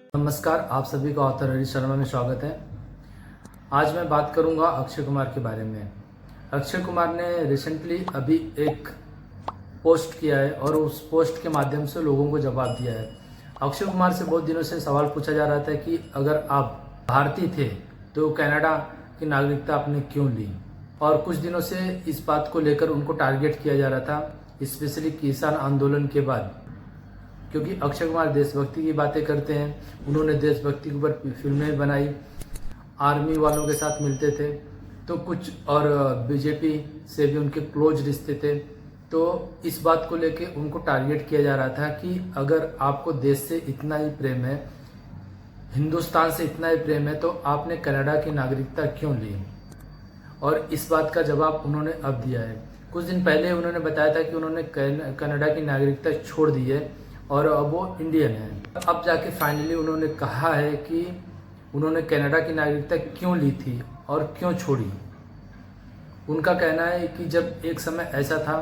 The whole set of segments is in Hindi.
नमस्कार, आप सभी का ऑथर हरीश शर्मा में स्वागत है। आज मैं बात करूंगा अक्षय कुमार के बारे में। अक्षय कुमार ने रिसेंटली अभी एक पोस्ट किया है और उस पोस्ट के माध्यम से लोगों को जवाब दिया है। अक्षय कुमार से बहुत दिनों से सवाल पूछा जा रहा था कि अगर आप भारतीय थे तो कनाडा की नागरिकता आपने क्यों ली, और कुछ दिनों से इस बात को लेकर उनको टारगेट किया जा रहा था, स्पेशली किसान आंदोलन के बाद, क्योंकि अक्षय कुमार देशभक्ति की बातें करते हैं। उन्होंने देशभक्ति के ऊपर फिल्में बनाई, आर्मी वालों के साथ मिलते थे तो कुछ, और बीजेपी से भी उनके क्लोज रिश्ते थे। तो इस बात को लेके उनको टारगेट किया जा रहा था कि अगर आपको देश से इतना ही प्रेम है, हिंदुस्तान से इतना ही प्रेम है, तो आपने कनाडा की नागरिकता क्यों ली। और इस बात का जवाब उन्होंने अब दिया है। कुछ दिन पहले उन्होंने बताया था कि उन्होंने कनाडा की नागरिकता छोड़ दी है और अब वो इंडियन है। अब जाके फाइनली उन्होंने कहा है कि उन्होंने कनाडा की नागरिकता क्यों ली थी और क्यों छोड़ी। उनका कहना है कि जब एक समय ऐसा था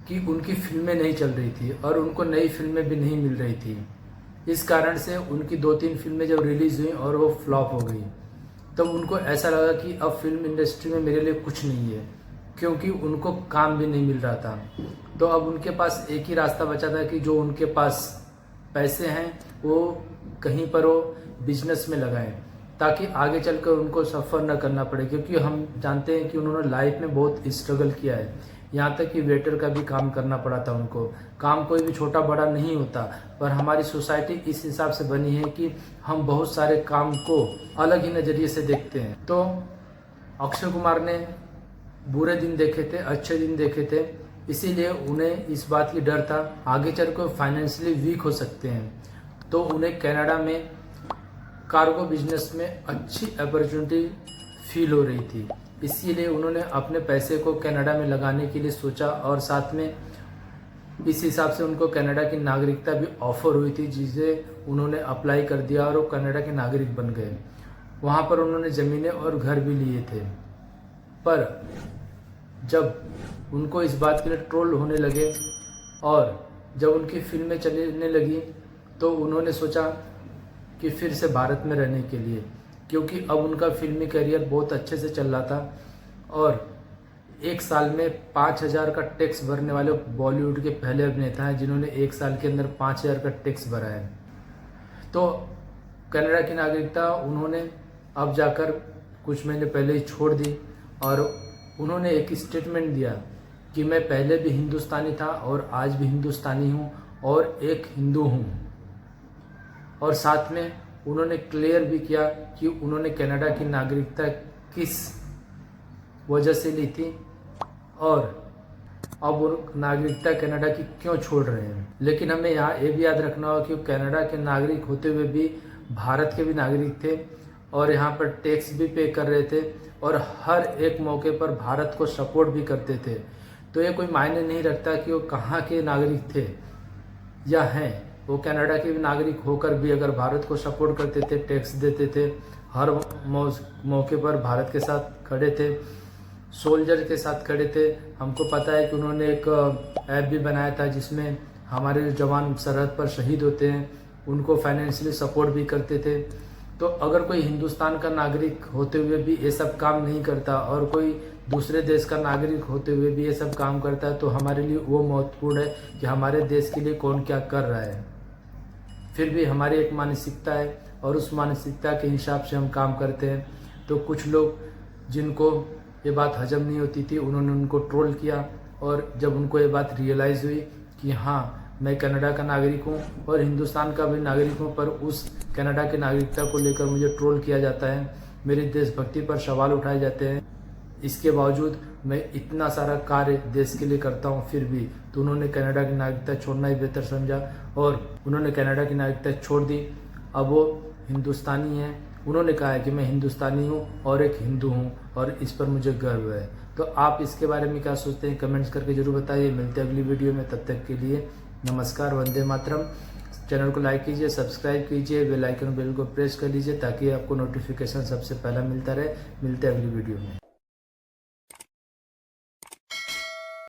कि उनकी फिल्में नहीं चल रही थी और उनको नई फिल्में भी नहीं मिल रही थी, इस कारण से उनकी 2-3 फिल्में जब रिलीज हुई और वो फ्लॉप हो गई, तब उनको ऐसा लगा कि अब फिल्म इंडस्ट्री में मेरे लिए कुछ नहीं है, क्योंकि उनको काम भी नहीं मिल रहा था। तो अब उनके पास एक ही रास्ता बचा था कि जो उनके पास पैसे हैं वो कहीं पर वो बिजनेस में लगाएं, ताकि आगे चलकर उनको सफ़र न करना पड़े। क्योंकि हम जानते हैं कि उन्होंने लाइफ में बहुत स्ट्रगल किया है, यहाँ तक कि वेटर का भी काम करना पड़ा था उनको। काम कोई भी छोटा बड़ा नहीं होता, पर हमारी सोसाइटी इस हिसाब से बनी है कि हम बहुत सारे काम को अलग ही नज़रिए से देखते हैं। तो अक्षय कुमार ने बुरे दिन देखे थे, अच्छे दिन देखे थे, इसीलिए उन्हें इस बात की डर था आगे चलकर फाइनेंशियली वीक हो सकते हैं। तो उन्हें कनाडा में कार्गो बिजनेस में अच्छी अपॉर्चुनिटी फील हो रही थी, इसीलिए उन्होंने अपने पैसे को कनाडा में लगाने के लिए सोचा। और साथ में इस हिसाब से उनको कनाडा की नागरिकता भी ऑफर हुई थी, जिसे उन्होंने अप्लाई कर दिया और वो कनाडा के नागरिक बन गए। वहाँ पर उन्होंने ज़मीनें और घर भी लिए थे। पर जब उनको इस बात के लिए ट्रोल होने लगे और जब उनकी फिल्में चलने लगी, तो उन्होंने सोचा कि फिर से भारत में रहने के लिए, क्योंकि अब उनका फिल्मी करियर बहुत अच्छे से चल रहा था और एक साल में 5,000 का टैक्स भरने वाले बॉलीवुड के पहले अभिनेता हैं जिन्होंने एक साल के अंदर 5,000 का टैक्स भरा है। तो कनाडा की नागरिकता उन्होंने अब जाकर कुछ महीने पहले ही छोड़ दी और उन्होंने एक स्टेटमेंट दिया कि मैं पहले भी हिंदुस्तानी था और आज भी हिंदुस्तानी हूँ और एक हिंदू हूँ। और साथ में उन्होंने क्लियर भी किया कि उन्होंने कनाडा की नागरिकता किस वजह से ली थी और अब वो नागरिकता कनाडा की क्यों छोड़ रहे हैं। लेकिन हमें यहाँ ये भी याद रखना होगा कि कनाडा के नागरिक होते हुए भी भारत के भी नागरिक थे और यहाँ पर टैक्स भी पे कर रहे थे और हर एक मौके पर भारत को सपोर्ट भी करते थे। तो ये कोई मायने नहीं रखता कि वो कहाँ के नागरिक थे या हैं, वो कनाडा के नागरिक होकर भी अगर भारत को सपोर्ट करते थे, टैक्स देते थे, हर मौके पर भारत के साथ खड़े थे, सोल्जर के साथ खड़े थे। हमको पता है कि उन्होंने एक ऐप भी बनाया था जिसमें हमारे जो जवान सरहद पर शहीद होते हैं उनको फाइनेंशियली सपोर्ट भी करते थे। तो अगर कोई हिंदुस्तान का नागरिक होते हुए भी ये सब काम नहीं करता और कोई दूसरे देश का नागरिक होते हुए भी ये सब काम करता है, तो हमारे लिए वो महत्वपूर्ण है कि हमारे देश के लिए कौन क्या कर रहा है। फिर भी हमारी एक मानसिकता है और उस मानसिकता के हिसाब से हम काम करते हैं। तो कुछ लोग जिनको ये बात हजम नहीं होती थी, उन्होंने उनको ट्रोल किया और जब उनको ये बात रियलाइज़ हुई कि हाँ, मैं कनाडा का नागरिक हूँ और हिंदुस्तान का भी नागरिक हूँ, पर उस कनाडा की नागरिकता को लेकर मुझे ट्रोल किया जाता है, मेरी देशभक्ति पर सवाल उठाए जाते हैं, इसके बावजूद मैं इतना सारा कार्य देश के लिए करता हूँ फिर भी। तो उन्होंने कनाडा की नागरिकता छोड़ना ही बेहतर समझा और उन्होंने कनाडा की नागरिकता छोड़ दी। अब वो हिंदुस्तानी हैं। उन्होंने कहा है कि मैं हिंदुस्तानी हूँ और एक हिंदू हूँ और इस पर मुझे गर्व है। तो आप इसके बारे में क्या सोचते हैं, कमेंट्स करके जरूर बताइए। मिलते हैं अगली वीडियो में, तब तक के लिए नमस्कार, वंदे मातरम। चैनल को लाइक कीजिए, सब्सक्राइब कीजिए, बेल आइकन बेल को प्रेस कर लीजिए ताकि आपको नोटिफिकेशन सबसे पहला मिलता रहे। मिलते हैं अगली वीडियो में।